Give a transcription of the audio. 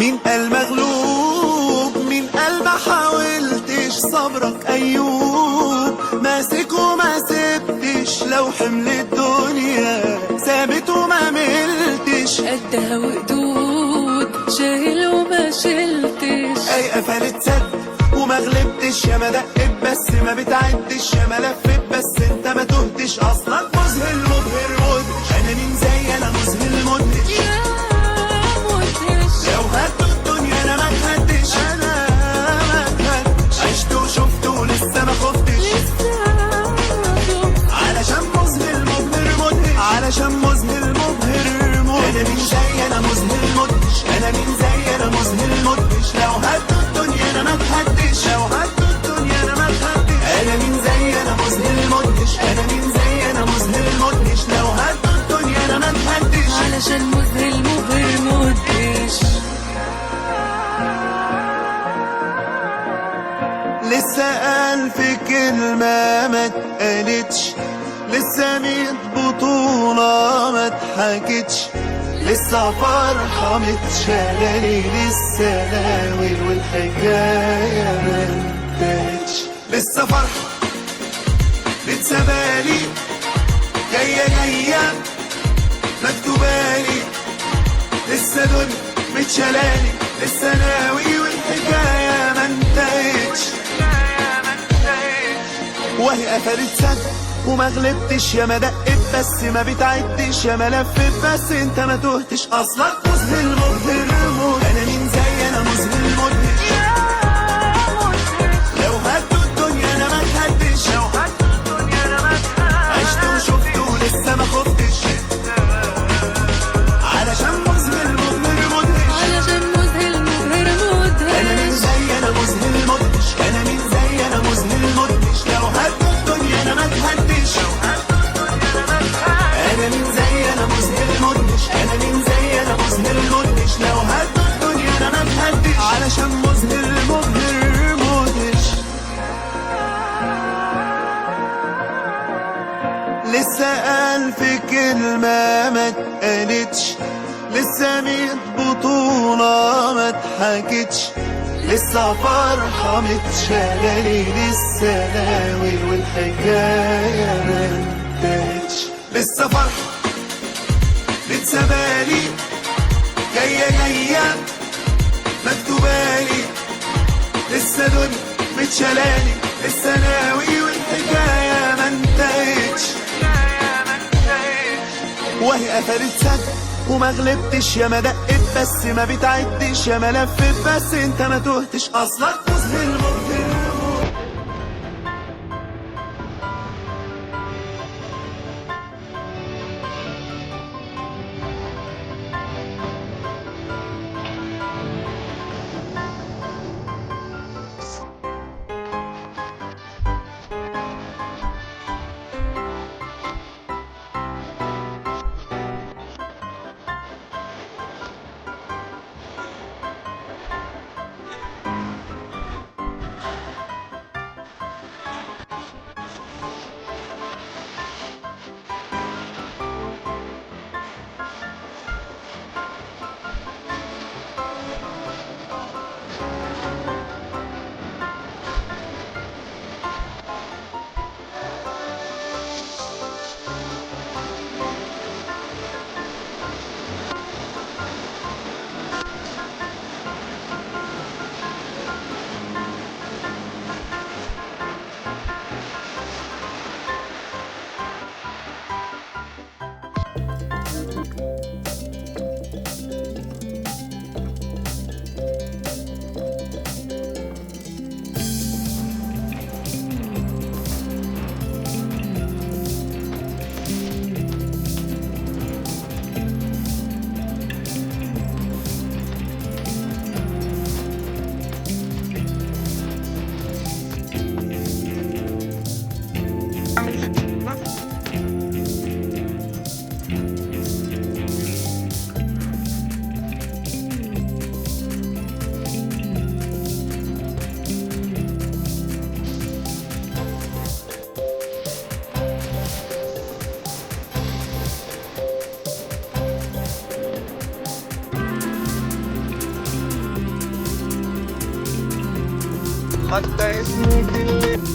مين قال مغلوب؟ مين قال ما حاولتش؟ صبرك أيوب ماسك وما سبتش، لو حمل الدنيا ثابت وما ملتش، قدها وقدود شايل وما شلتش. أي قفلت سد وما غلبتش، يا ما دقت بس ما بتعدش، يا ما لفت بس انت ما تهتش، اصلك مذهل مبهر مدهش. انا مين زي انا مذهل مدهش، يا مدهش لو هدوا الدنيا انا ما اتهدش، انا ما اتهدش، عشت وشفت ولسه ما خفتش، علشان مذهل مبهر مدهش، علشان مذهل مبهر مدهش. انا مين زي انا مذهل مدهش، انا مين زي انا مذهل مدهش، لو هدوا الدنيا انا ما اتهدش، لو هدوا الدنيا انا ما اتهدش. انا مين زي انا مذهل مدهش، انا مين زي انا مذهل مدهش، لو هدوا الدنيا انا ما اتهدش، علشان مذهل مبهر مدهش. لسه ألف كلمة ما اتقالتش، لسه 100 بطولة ما اتحكتش، لسه فرحة متشالالي، لسه ناوي والحكاية ما انتهتش، لسه فرحة متسابالي جاية جاية مكتوبالي، لسه دنيا متشالالي، لسه ناوي والحكاية ما انتهتش، وهي قفلت سد وما غلبتش، يا ما دقت بس ما بتعدش، يا ما لفت بس انت ما تهتش، اصلك مذهل مبهر مدهش. انا مين زي انا مذهل مدهش، لو هدوا الدنيا انا ما اتهدش، لو هدوا الدنيا انا ما اتهدش، عشت وشفت ولسه ما خفتش، علشان مذهل مبهر مدهش، علشان مذهل مبهر مدهش. انا مين زي انا مذهل مدهش، انا مين زي انا مذهل مدهش، لو هدوا الدنيا انا ما اتهدش، انا مين زي انا مذهل مدهش، انا مين زي انا مذهل مدهش، لو هدوا الدنيا انا ما اتهدش، علشان مذهل مبهر مدهش. لسه ألف كلمة ما اتقالتش، لسه 100 بطولة ما اتحكتش، لسه فرحة متشالالي، لسه ناوي والحكاية ما انتهتش، لسه فرحة متسابالي جاية جاية مكتوبالي، لسه دنيا متشالالي، لسه ناوي والحكاية ما انتهتش، وهي قفلت سد وما غلبتش، يا ما دقت بس ما بتعدش، يا ما لفت بس انت ما تهتش، اصلك مذهل مبهر. حتى اسمي في الليل